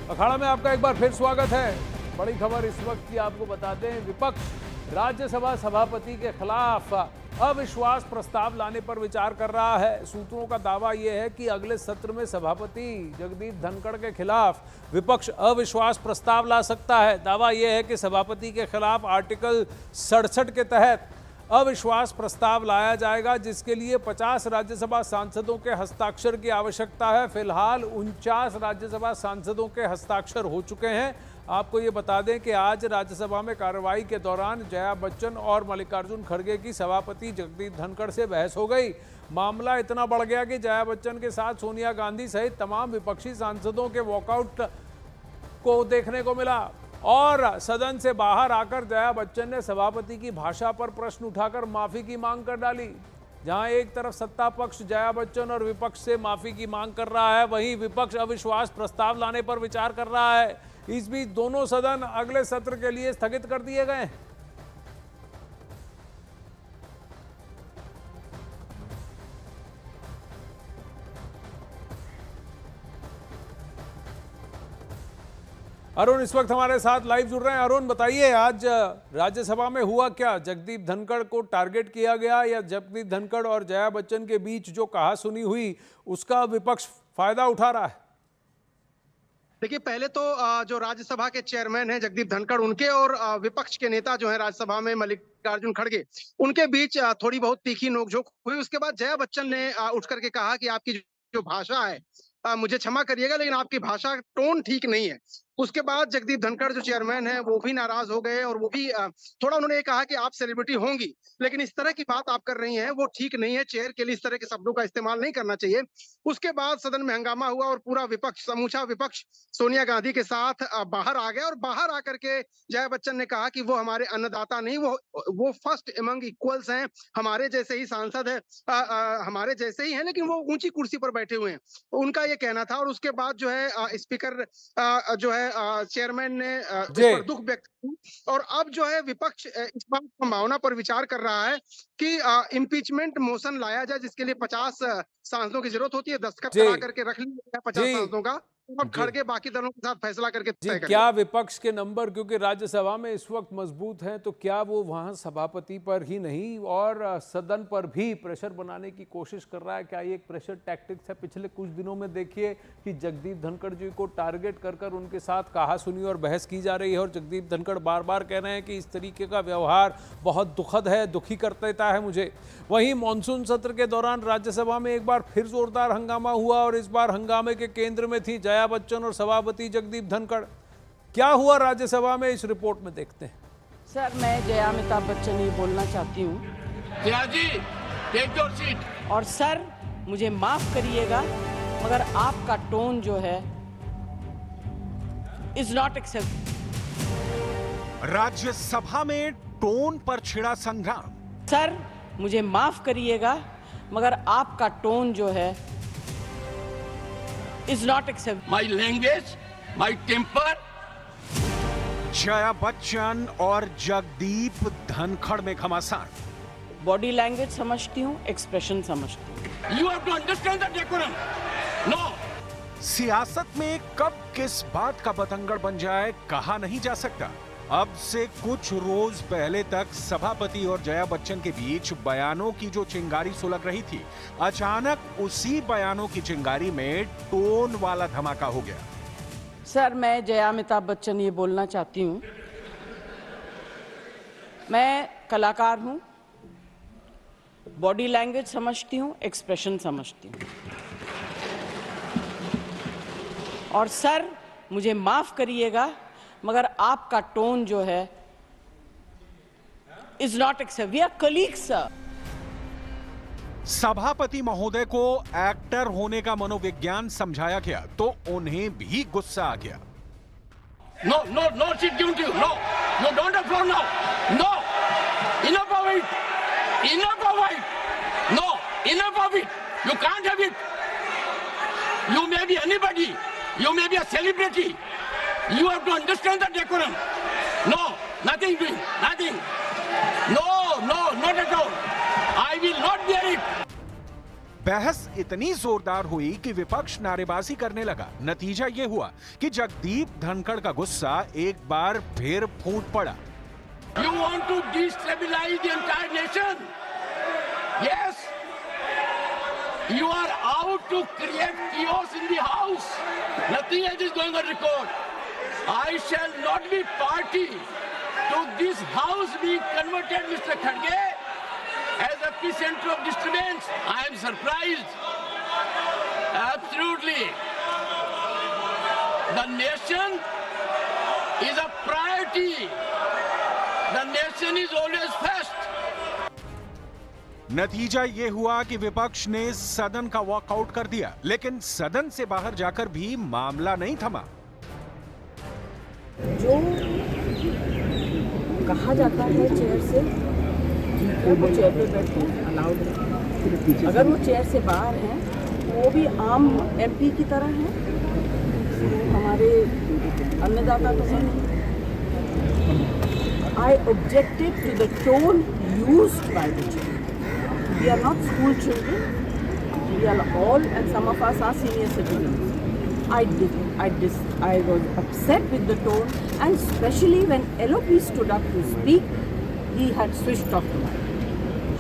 अखाड़ा में आपका एक बार फिर स्वागत है। बड़ी खबर इस वक्त की आपको बताते हैं। विपक्ष राज्यसभा सभापति के खिलाफ अविश्वास प्रस्ताव लाने पर विचार कर रहा है। सूत्रों का दावा यह है कि अगले सत्र में सभापति जगदीप धनखड़ के खिलाफ विपक्ष अविश्वास प्रस्ताव ला सकता है। दावा यह है कि सभापति के खिलाफ आर्टिकल 67 के तहत अविश्वास प्रस्ताव लाया जाएगा, जिसके लिए 50 राज्यसभा सांसदों के हस्ताक्षर की आवश्यकता है। फिलहाल 49 राज्यसभा सांसदों के हस्ताक्षर हो चुके हैं। आपको ये बता दें कि आज राज्यसभा में कार्रवाई के दौरान जया बच्चन और मल्लिकार्जुन खड़गे की सभापति जगदीप धनखड़ से बहस हो गई। मामला इतना बढ़ गया कि जया बच्चन के साथ सोनिया गांधी सहित तमाम विपक्षी सांसदों के वॉकआउट को देखने को मिला और सदन से बाहर आकर जया बच्चन ने सभापति की भाषा पर प्रश्न उठाकर माफी की मांग कर डाली। जहां एक तरफ सत्ता पक्ष जया बच्चन और विपक्ष से माफी की मांग कर रहा है, वहीं विपक्ष अविश्वास प्रस्ताव लाने पर विचार कर रहा है। इस बीच दोनों सदन अगले सत्र के लिए स्थगित कर दिए गए। अरुण इस वक्त हमारे साथ लाइव जुड़ रहे हैं। अरुण बताइए, आज राज्यसभा में हुआ क्या? जगदीप धनखड़ को टारगेट किया गया या जगदीप धनखड़ और जया बच्चन के बीच जो कहासुनी हुई उसका विपक्ष फायदा उठा रहा है? देखिए, पहले तो जो राज्यसभा के चेयरमैन हैं जगदीप धनखड़, उनके और विपक्ष के नेता जो हैं राज्यसभा में मल्लिकार्जुन खड़गे, उनके बीच थोड़ी बहुत तीखी नोकझोंक हुई। उसके बाद जया बच्चन ने उठ करके कहा कि आपकी जो भाषा है, मुझे क्षमा करिएगा लेकिन आपकी भाषा टोन ठीक नहीं है। उसके बाद जगदीप धनखड़ जो चेयरमैन है वो भी नाराज हो गए और वो भी थोड़ा उन्होंने कहा कि आप सेलिब्रिटी होंगी लेकिन इस तरह की बात आप कर रही हैं वो ठीक नहीं है। चेयर के लिए इस तरह के शब्दों का इस्तेमाल नहीं करना चाहिए। उसके बाद सदन में हंगामा हुआ और पूरा विपक्ष, समूचा विपक्ष सोनिया गांधी के साथ बाहर आ गया और बाहर आकर के जया बच्चन ने कहा कि वो हमारे अन्नदाता नहीं, वो फर्स्ट एमंग इक्वल्स हैं, हमारे जैसे ही सांसद है, हमारे जैसे ही हैं लेकिन वो ऊंची कुर्सी पर बैठे हुए हैं, उनका ये कहना था। और उसके बाद जो है स्पीकर जो है चेयरमैन ने इस पर दुख व्यक्त किया और अब जो है विपक्ष इस बात संभावना पर विचार कर रहा है कि इम्पीचमेंट मोशन लाया जाए, जिसके लिए 50 सांसदों की जरूरत होती है। दस्तखत करा करके रख लिया 50 सांसदों का, अब खड़गे बाकी दलों के साथ फैसला करके तय करेंगे। क्या विपक्ष के नंबर क्योंकि राज्यसभा में इस वक्त मजबूत हैं, तो क्या वो वहां सभापति पर ही नहीं और सदन पर भी प्रेशर बनाने की कोशिश कर रहा है? क्या ये एक प्रेशर टैक्टिक्स है? पिछले कुछ दिनों में देखिए कि जगदीप धनखड़ जी को टारगेट कर उनके साथ कहासुनी और बहस की जा रही है और जगदीप धनखड़ बार बार कह रहे हैं कि इस तरीके का व्यवहार बहुत दुखद है, दुखी कर देता है मुझे। वहीं मानसून सत्र के दौरान राज्यसभा में एक बार फिर जोरदार हंगामा हुआ और इस बार हंगामे के केंद्र में थी जया बच्चन और सभापति जगदीप धनखड़। क्या हुआ राज्यसभा में, इस रिपोर्ट में देखते हैं। सर, मैं जया अमिताभ बच्चन ये बोलना चाहती हूँ। जया जी, टेक योर सीट। और सर, मुझे माफ करिएगा मगर आपका टोन जो है इज नॉट एक्सेप्ट। राज्यसभा में टोन पर छिड़ा संग्राम। सर, मुझे माफ करिएगा मगर आपका टोन जो है is not accept. My language, my temper. Jaya Bachchan और जगदीप धनखड़ में घमासान। बॉडी लैंग्वेज समझती हूँ, एक्सप्रेशन समझती हूँ। You have to understand the decorum. No. सियासत में कब किस बात का बतंगड़ बन जाए कहा नहीं जा सकता। अब से कुछ रोज पहले तक सभापति और जया बच्चन के बीच बयानों की जो चिंगारी सुलग रही थी, अचानक उसी बयानों की चिंगारी में टोन वाला धमाका हो गया। सर, मैं जया अमिताभ बच्चन ये बोलना चाहती हूँ। मैं कलाकार हूँ, बॉडी लैंग्वेज समझती हूँ, एक्सप्रेशन समझती हूँ। और सर, मुझे माफ करिएगा मगर आपका टोन जो है is not accept. We are colleagues sir. सभापति महोदय को एक्टर होने का मनोविज्ञान समझाया गया तो उन्हें भी गुस्सा आ गया। No no no seat given to you. No, you don't have floor now. No, enough of it, enough of it. No, enough of it. You can't have it. You may be anybody, you may be a celebrity. You have to understand the decorum. No, nothing doing, nothing. No, no, not at all. I will not bear it. बहस इतनी जोरदार हुई कि विपक्ष नारेबाजी करने लगा। नतीजा ये हुआ कि जगदीप धनखड़ का गुस्सा एक बार फिर फूट पड़ा। You want to destabilize the entire nation? Yes. You are out to create chaos in the house. Nothing else is going on record. I shall not be party to this house being converted, Mr. Khadge, as epicenter of disturbance. I am surprised. Absolutely. The nation is a priority. The nation is always first. नतीजा ये हुआ कि विपक्ष ने सदन का walkout कर दिया, लेकिन सदन से बाहर जाकर भी मामला नहीं थमा। जो कहा जाता है चेयर से, वो चेयर पे बैठे अलाउड है। अगर वो चेयर से बाहर हैं, वो भी आम एमपी की तरह हैं, हमारे अन्नदाता तो हैं। I objected to the tone used by the chair. We are not school children. We are all, and some of us are senior citizens. I was upset with the tone, and especially when LOP stood up to speak, he had switched off the mic.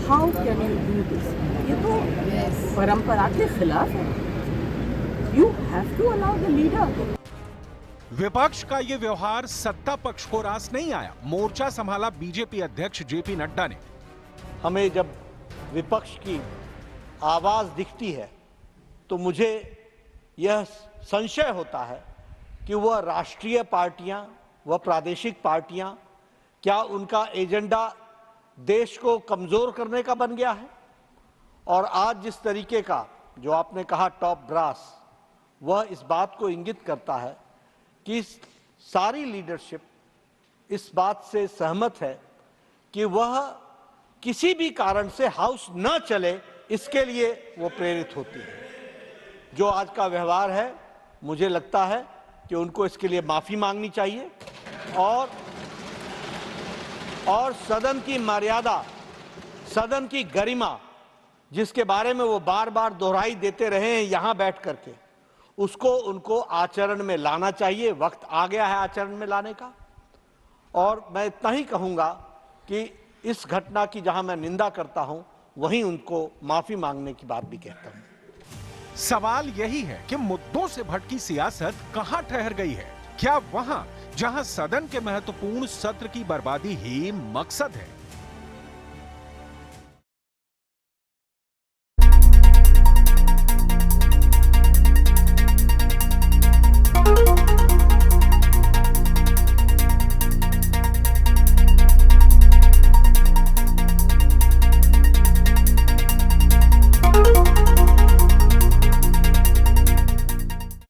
How can you do this? ये तो परंपरा के खिलाफ है. You have to allow the leader. विपक्ष का ये व्यवहार सत्ता पक्ष को रास नहीं आया। मोर्चा संभाला बीजेपी अध्यक्ष जेपी नड्डा ने। हमें जब विपक्ष की आवाज दिखती है तो मुझे यह संशय होता है कि वह राष्ट्रीय पार्टियां, वह प्रादेशिक पार्टियां, क्या उनका एजेंडा देश को कमजोर करने का बन गया है। और आज जिस तरीके का जो आपने कहा टॉप ब्रास, वह इस बात को इंगित करता है कि सारी लीडरशिप इस बात से सहमत है कि वह किसी भी कारण से हाउस न चले, इसके लिए वो प्रेरित होती है। जो आज का व्यवहार है, मुझे लगता है कि उनको इसके लिए माफी मांगनी चाहिए और सदन की मर्यादा, सदन की गरिमा, जिसके बारे में वो बार बार दोहराई देते रहे हैं यहां बैठ करके, उसको उनको आचरण में लाना चाहिए। वक्त आ गया है आचरण में लाने का। और मैं इतना ही कहूंगा कि इस घटना की जहां मैं निंदा करता हूं, वहीं उनको माफी मांगने की बात भी कहता हूं। सवाल यही है कि मुद्दों से भटकी सियासत कहां ठहर गई है? क्या वहां जहां सदन के महत्वपूर्ण सत्र की बर्बादी ही मकसद है?